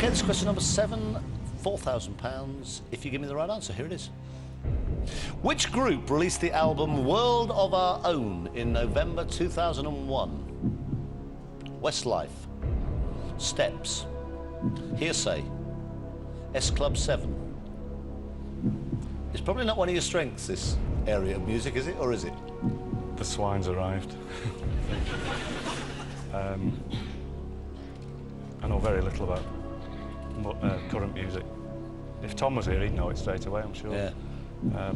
OK, this is question number 7, £4,000. If you give me the right answer, here it is. Which group released the album World of Our Own in November 2001? Westlife, Steps, Hearsay, S Club 7. It's probably not one of your strengths, this area of music, is it, or is it? The swine's arrived. I know very little about current music. If Tom was here, he'd know it straight away, I'm sure. Yeah.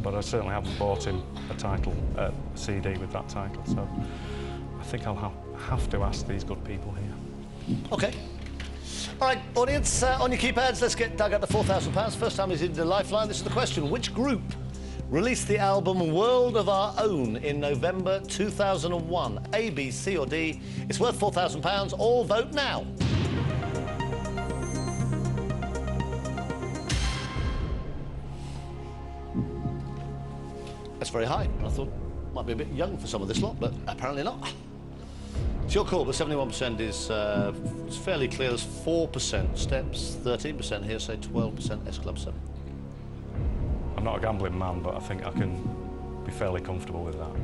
But I certainly haven't bought him a CD with that title, so I think I'll have to ask these good people here. OK. All right, audience, on your keypads, let's get Doug up to £4,000. First time he's in the lifeline. This is the question. Which group released the album World of Our Own in November 2001? A, B, C or D? It's worth £4,000. All vote now. That's very high. I thought might be a bit young for some of this lot, but apparently not. It's your call, but 71% is it's fairly clear. There's 4% Steps, 13% Hearsay, 12% S Club 7. I'm not a gambling man, but I think I can be fairly comfortable with that.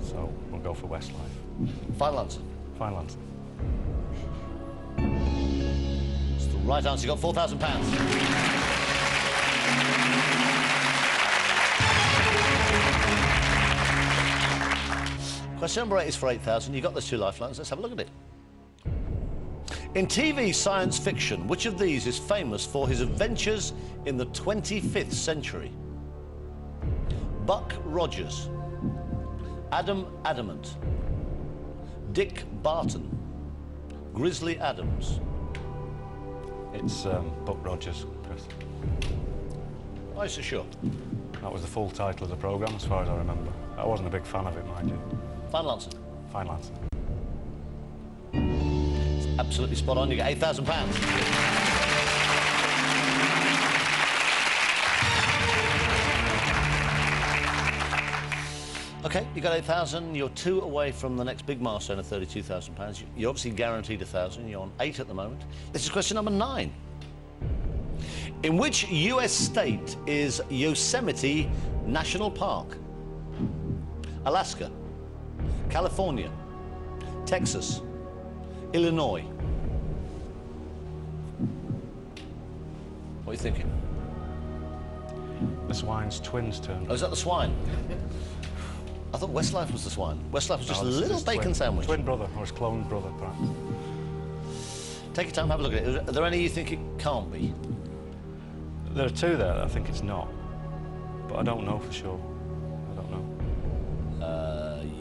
So we'll go for Westlife. Final answer. Final answer. It's the right answer. You got £4,000. Question number 8 is for 8,000. You got those 2 lifelines. Let's have a look at it. In TV science fiction, which of these is famous for his adventures in the 25th century? Buck Rogers, Adam Adamant, Dick Barton, Grizzly Adams. It's Buck Rogers, Chris. Are you so sure? That was the full title of the programme, as far as I remember. I wasn't a big fan of it, mind you. Final answer. Final answer. It's absolutely spot on. You get £8,000. OK, you got 8,000. You're 2 away from the next big milestone of £32,000. You're obviously guaranteed 1,000. You're on 8 at the moment. This is question number 9. In which US state is Yosemite National Park? Alaska, California, Texas, Illinois. What are you thinking? The swine's twin's turn. Oh, is that the swine? I thought Westlife was the swine. Westlife was just a little bacon sandwich. Twin brother, or his clone brother, perhaps. Take your time, have a look at it. Are there any you think it can't be? There are 2 there that I think it's not, but I don't know for sure. I don't know.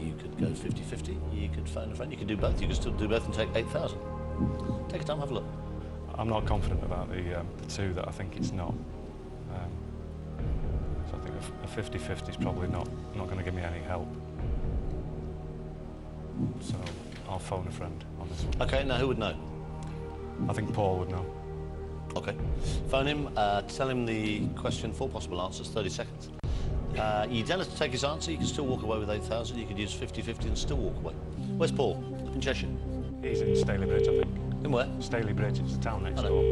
You could go 50-50. You could phone a friend. You could do both. You could still do both and take 8,000. Take your time, have a look. I'm not confident about the 2 that I think it's not. So I think a 50-50 is probably not going to give me any help. So I'll phone a friend on this one. OK, now who would know? I think Paul would know. OK. Phone him, tell him the question, 4 possible answers, 30 seconds. You don't have to take his answer. You can still walk away with 8,000. You could use 50-50 and still walk away. Where's Paul? In Cheshire? He's in Staley Bridge, I think. In where? Staley Bridge, it's the town next door.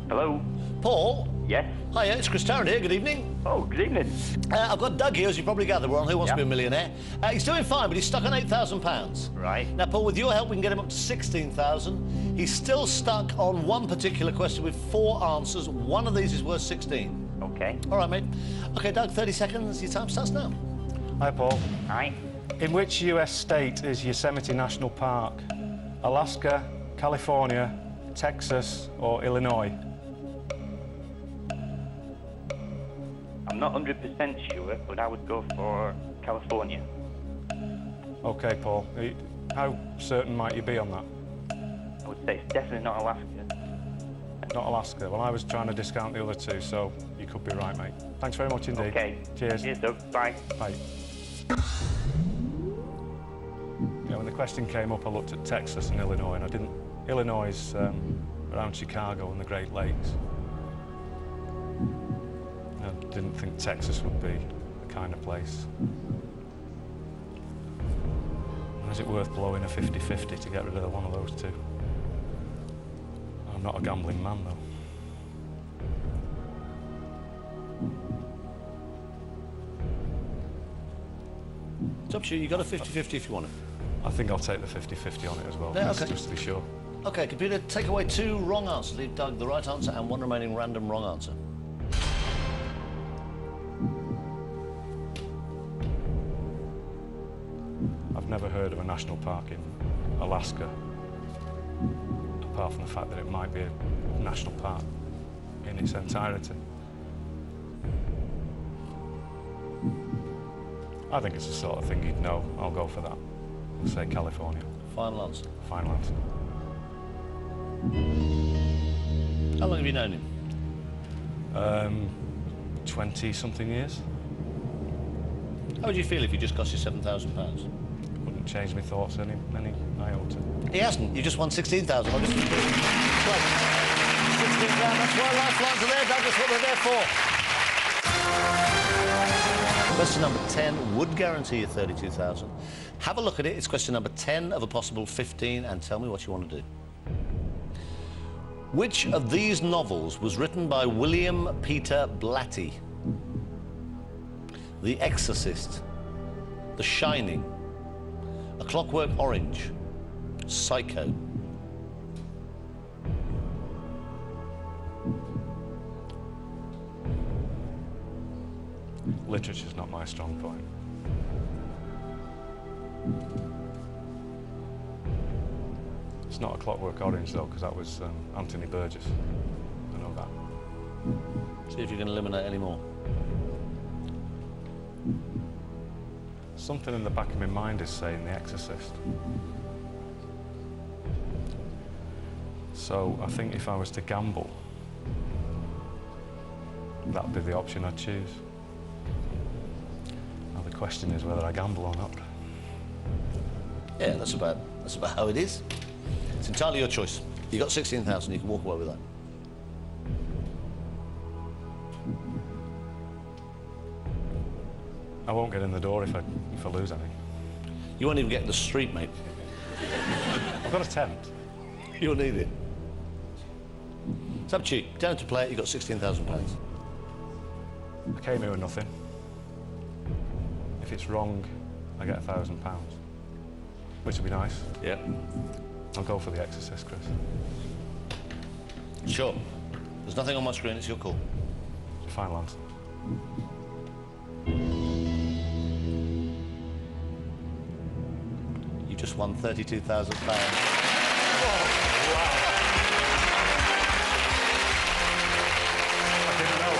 Hello? Paul? Yes? Hiya, it's Chris Tarrant here. Good evening. Oh, good evening. I've got Doug here, as you probably gather. We're on Who Wants to Be a Yep. Millionaire. He's doing fine, but he's stuck on £8,000. Right. Now, Paul, with your help, we can get him up to 16,000. He's still stuck on one particular question with 4 answers. One of these is worth 16. Okay. All right, mate. OK, Doug, 30 seconds. Your time starts now. Hi, Paul. Hi. In which US state is Yosemite National Park? Alaska, California, Texas, or Illinois? I'm not 100% sure, but I would go for California. OK, Paul. How certain might you be on that? I would say it's definitely not Alaska. Not Alaska. Well, I was trying to discount the other 2, so you could be right, mate. Thanks very much indeed. Okay. Cheers. Cheers, Doug. Bye. Bye. Yeah, when the question came up, I looked at Texas and Illinois, and I didn't... Illinois is around Chicago and the Great Lakes. I didn't think Texas would be the kind of place. Is it worth blowing a 50-50 to get rid of one of those 2? I'm not a gambling man, though. It's up to you. You've got a 50-50 if you want it. I think I'll take the 50-50 on it as well, Yeah, just, okay. just to be sure. OK, computer, take away 2 wrong answers. Leave Doug the right answer and 1 remaining random wrong answer. I've never heard of a national park in Alaska, apart from the fact that it might be a national park in its entirety. I think it's the sort of thing you'd know. I'll go for that. I'll say California. Final answer. Final answer. How long have you known him? 20-something years. How would you feel if he just cost you £7,000? Wouldn't change my thoughts any iota. He hasn't. You just won 16,000. I'll just... 16,000. That's why lifelines are there, Doug. That's what they're there for. Question number 10 would guarantee you 32,000. Have a look at it. It's question number 10 of a possible 15, and tell me what you want to do. Which of these novels was written by William Peter Blatty? The Exorcist, The Shining, A Clockwork Orange, Psycho. Literature's not my strong point. It's not A Clockwork Orange, though, because that was Anthony Burgess. I know that. See if you can eliminate any more. Something in the back of my mind is saying The Exorcist. So I think if I was to gamble, that'd be the option I'd choose. Now the question is whether I gamble or not. Yeah, that's about how it is. It's entirely your choice. You got 16,000. You can walk away with that. I won't get in the door if I lose any. You won't even get in the street, mate. I've got a tent. You'll need it. It's up to you. Down to play it. You got £16,000. I came here with nothing. If it's wrong, I get £1,000, which would be nice. Yeah. I'll go for The Exorcist, Chris. Sure. There's nothing on my screen. It's your call. Final answer. You just won £32,000. Oh, wow. I didn't know.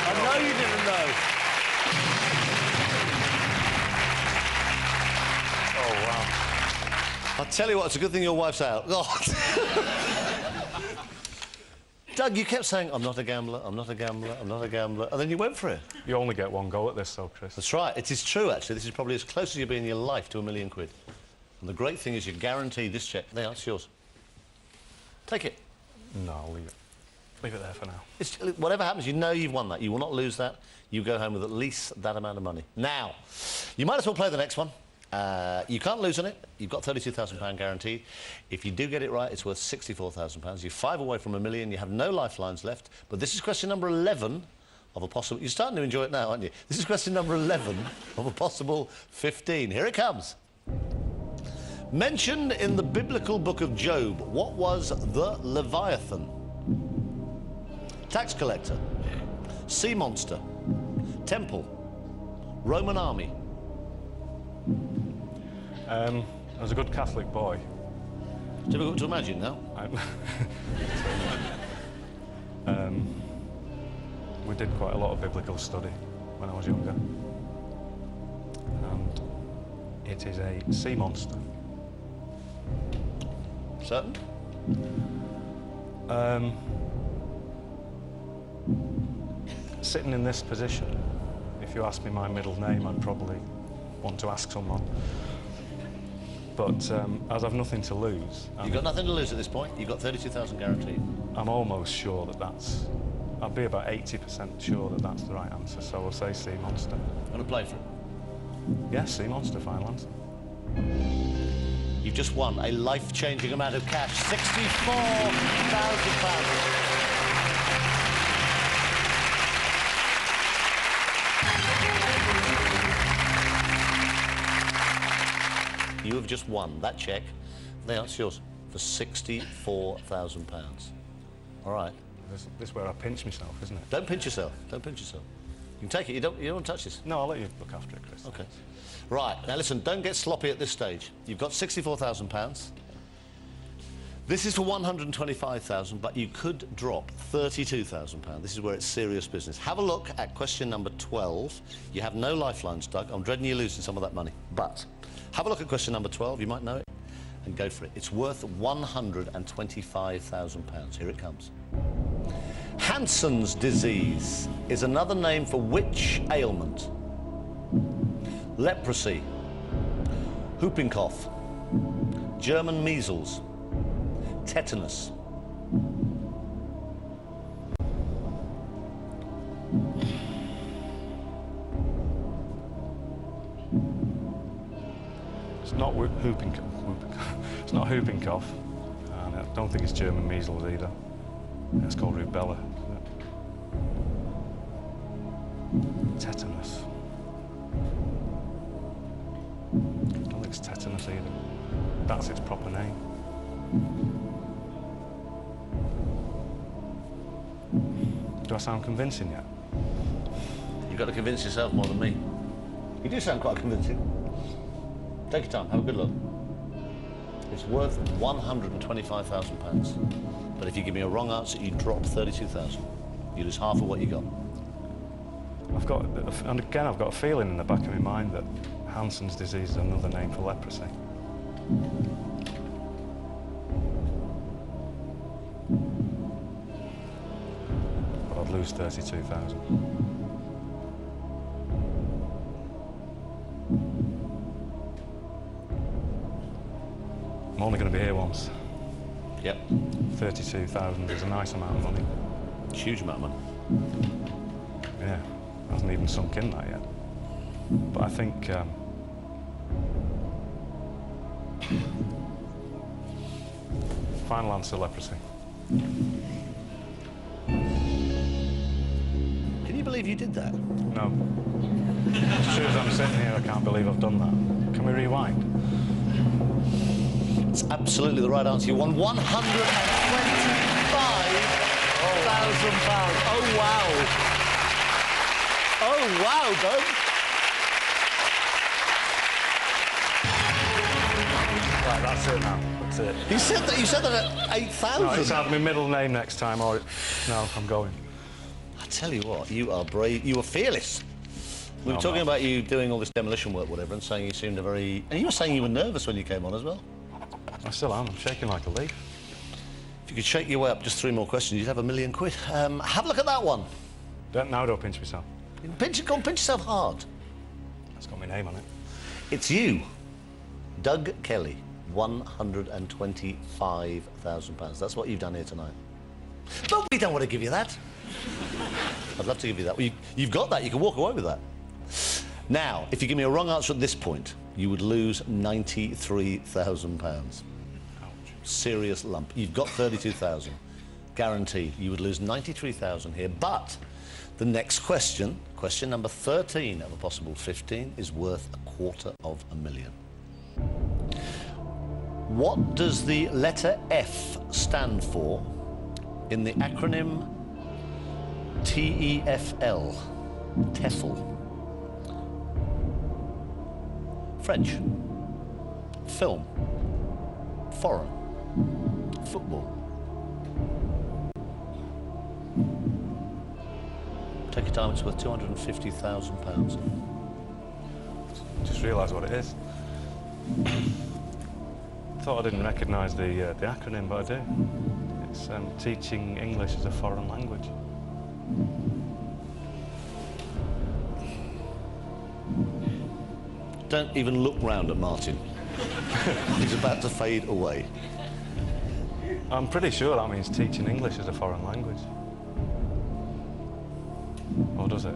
I know you didn't know. Oh, wow. I'll tell you what, it's a good thing your wife's out. God. Doug, you kept saying, I'm not a gambler, I'm not a gambler, I'm not a gambler, and then you went for it. You only get one go at this, though, Chris. That's right. It is true, actually. This is probably as close as you'll be in your life to £1 million. And the great thing is you're guaranteed this cheque. There, it's yours. Take it. No, I'll leave it. Leave it there for now. Whatever happens, you know you've won that. You will not lose that. You go home with at least that amount of money. Now, you might as well play the next one. You can't lose on it. You've got £32,000 guaranteed. If you do get it right, it's worth £64,000. You're 5 away from £1 million. You have no lifelines left. But this is question number 11 of a possible... You're starting to enjoy it now, aren't you? This is question number 11 of a possible 15. Here it comes. Mentioned in the biblical book of Job, what was the Leviathan? Tax collector, sea monster, temple, Roman army. I was a good Catholic boy. It's difficult to imagine now. We did quite a lot of biblical study when I was younger. And it is a sea monster. Certain? Sitting in this position, if you ask me my middle name, I'd probably want to ask someone. But as I've nothing to lose... You've got nothing to lose at this point. You've got 32,000 guaranteed. I'm almost sure that that's... I'd be about 80% sure that that's the right answer, so we'll say sea monster. Want to play for it? Yes, sea monster, final answer. You've just won a life-changing amount of cash, £64,000. You have just won that cheque. There, it's yours for £64,000. All right. This is where I pinch myself, isn't it? Don't pinch yourself. Don't pinch yourself. You can take it. You don't want to touch this. No, I'll let you look after it, Chris. Okay. Right. Now listen. Don't get sloppy at this stage. You've got £64,000. This is for £125,000, but you could drop £32,000. This is where it's serious business. Have a look at question number 12. You have no lifelines, Doug. I'm dreading you losing some of that money. But have a look at question number 12. You might know it. And go for it. It's worth £125,000. Here it comes. Hansen's disease is another name for which ailment? Leprosy, whooping cough, German measles, tetanus. It's not whooping cough. It's not whooping cough. And I don't think it's German measles either. It's called rubella. Tetanus. I don't think it's tetanus either. That's its proper name. Do I sound convincing yet? You've got to convince yourself more than me. You do sound quite convincing. Take your time, have a good look. It's worth £125,000. But if you give me a wrong answer, you drop £32,000. You lose half of what you got. And again, I've got a feeling in the back of my mind that Hansen's disease is another name for leprosy. But I'd lose 32,000. I'm only going to be here once. Yep. 32,000 is a nice amount of money. Huge amount of money. Yeah, hasn't even sunk in that yet. But I think final answer, leprosy. Can you believe you did that? No. As soon as I'm sitting here, I can't believe I've done that. Can we rewind? It's absolutely the right answer. You won £125,000. Oh, wow. Oh, wow, Doug. Right, that's it now. That's it. You said that at 8,000. No, it's have my middle name next time, or no, I'm going. I tell you what, you are brave. You are fearless. We were talking about you doing all this demolition work, whatever, and saying you seemed a very... And you were saying you were nervous when you came on as well. I still am. I'm shaking like a leaf. If you could shake your way up just 3 more questions, you'd have £1 million. Have a look at that one. Don't pinch myself. Go on, pinch yourself hard. That's got my name on it. It's you, Doug Kelly, £125,000. That's what you've done here tonight. But we don't want to give you that. I'd love to give you that. Well, you've got that. You can walk away with that. Now, if you give me a wrong answer at this point, you would lose £93,000. Ouch. Serious lump. You've got 32,000. Guaranteed. You would lose 93,000 here, but the next question, question number 13 of a possible 15, is worth £250,000. What does the letter F stand for in the acronym TEFL? TEFL. French, film, foreign, football. Take your time, it's worth £250,000. Just realised what it is. Thought I didn't recognise the acronym, but I do. It's teaching English as a foreign language. Don't even look round at Martin. He's about to fade away. I'm pretty sure that means teaching English as a foreign language. Or does it?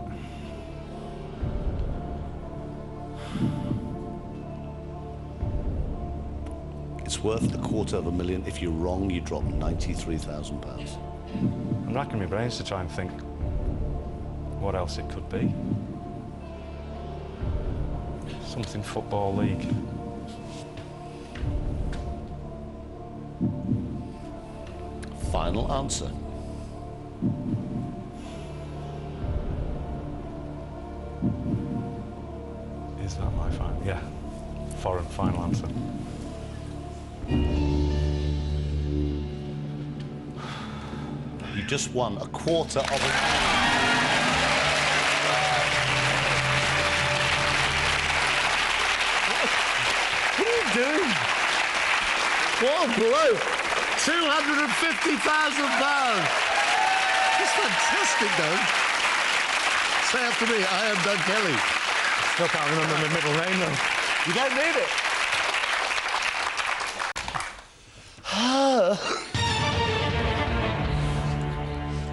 It's worth £250,000. If you're wrong, you drop £93,000. I'm racking my brains to try and think what else it could be. Something Football League. Final answer. Is that my final? Yeah. Foreign final answer. You just won £250,000. What are you doing? What a bloke! £250,000. That's fantastic, Doug. Say after me, I am Doug Kelly. Still can't remember my middle name though. You don't need it.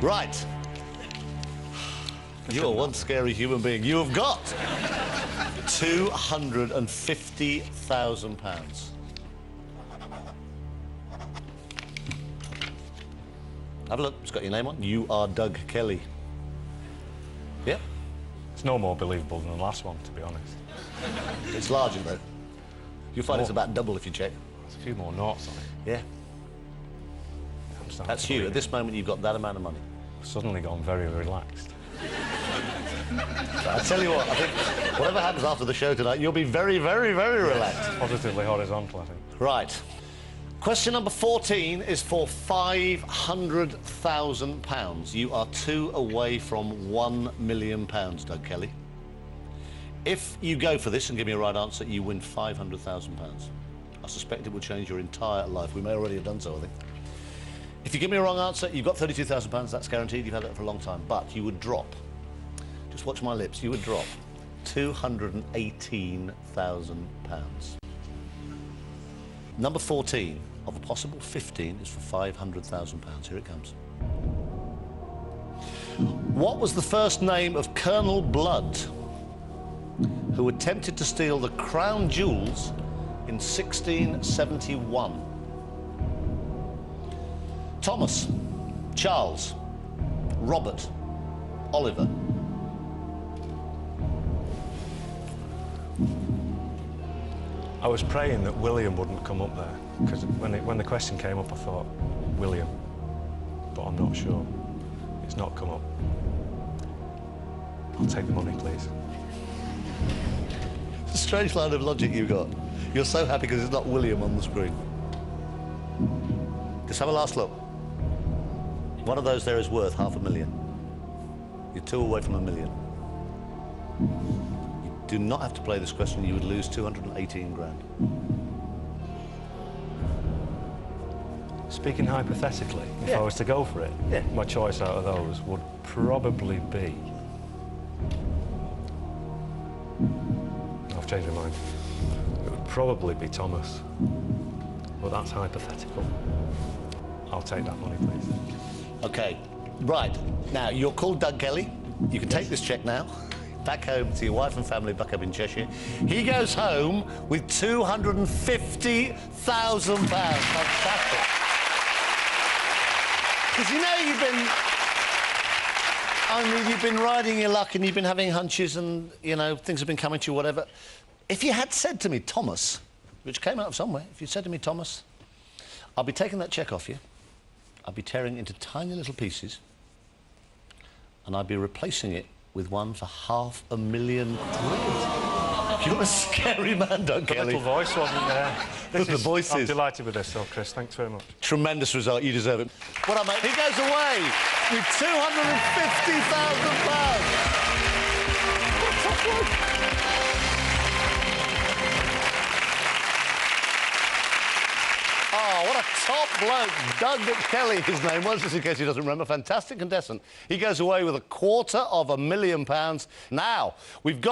Right. You are one scary human being. You have got £250,000. Have a look. It's got your name on. You are Doug Kelly. Yeah? It's no more believable than the last one, to be honest. It's larger, though. You'll find it's about double if you check. There's a few more noughts on it. Yeah. I'm starting That's to you. believe At this it. moment, you've got that amount of money. I've suddenly gone very relaxed. I tell you what, I think whatever happens after the show tonight, you'll be very relaxed. Positively horizontal, I think. Right. Question number 14 is for £500,000. You are 2 away from £1 million, Doug Kelly. If you go for this and give me a right answer, you win £500,000. I suspect it will change your entire life. We may already have done so, I think. If you give me a wrong answer, you've got £32,000. That's guaranteed. You've had it for a long time. But you would drop, just watch my lips, you would drop £218,000. Number 14 of a possible 15 is for £500,000. Here it comes. What was the first name of Colonel Blood, who attempted to steal the crown jewels in 1671? Thomas, Charles, Robert, Oliver. I was praying that William wouldn't come up there, because when the question came up, I thought, William, but I'm not sure. It's not come up. I'll take the money, please. It's a strange line of logic you got. You're so happy because it's not William on the screen. Just have a last look. One of those there is worth £500,000. You're 2 away from £1 million. You do not have to play this question. You would lose 218 grand. Speaking hypothetically, if Yeah. I was to go for it, Yeah. my choice out of those would probably be... I've changed my mind. It would probably be Thomas, but that's hypothetical. I'll take that money, please. Okay, right. Now, you're called Doug Kelly. You can take this cheque now, back home to your wife and family back up in Cheshire. He goes home with £250,000. Fantastic. Because you've been riding your luck and you've been having hunches and, things have been coming to you, whatever. If you had said to me, Thomas, which came out of somewhere, if you said to me, Thomas, I'll be taking that cheque off you, I'll be tearing it into tiny little pieces, and I'd be replacing it with one for £500,000. You're a scary man, Doug The Kelly. little voice wasn't there. The voice I'm is. delighted with this, though, Chris. Thanks very much. Tremendous result. You deserve it. What up, mate? He goes away with £250,000. Oh, what a top bloke. Doug Kelly, his name was, just in case he doesn't remember. Fantastic contestant. He goes away with £250,000. Now, we've got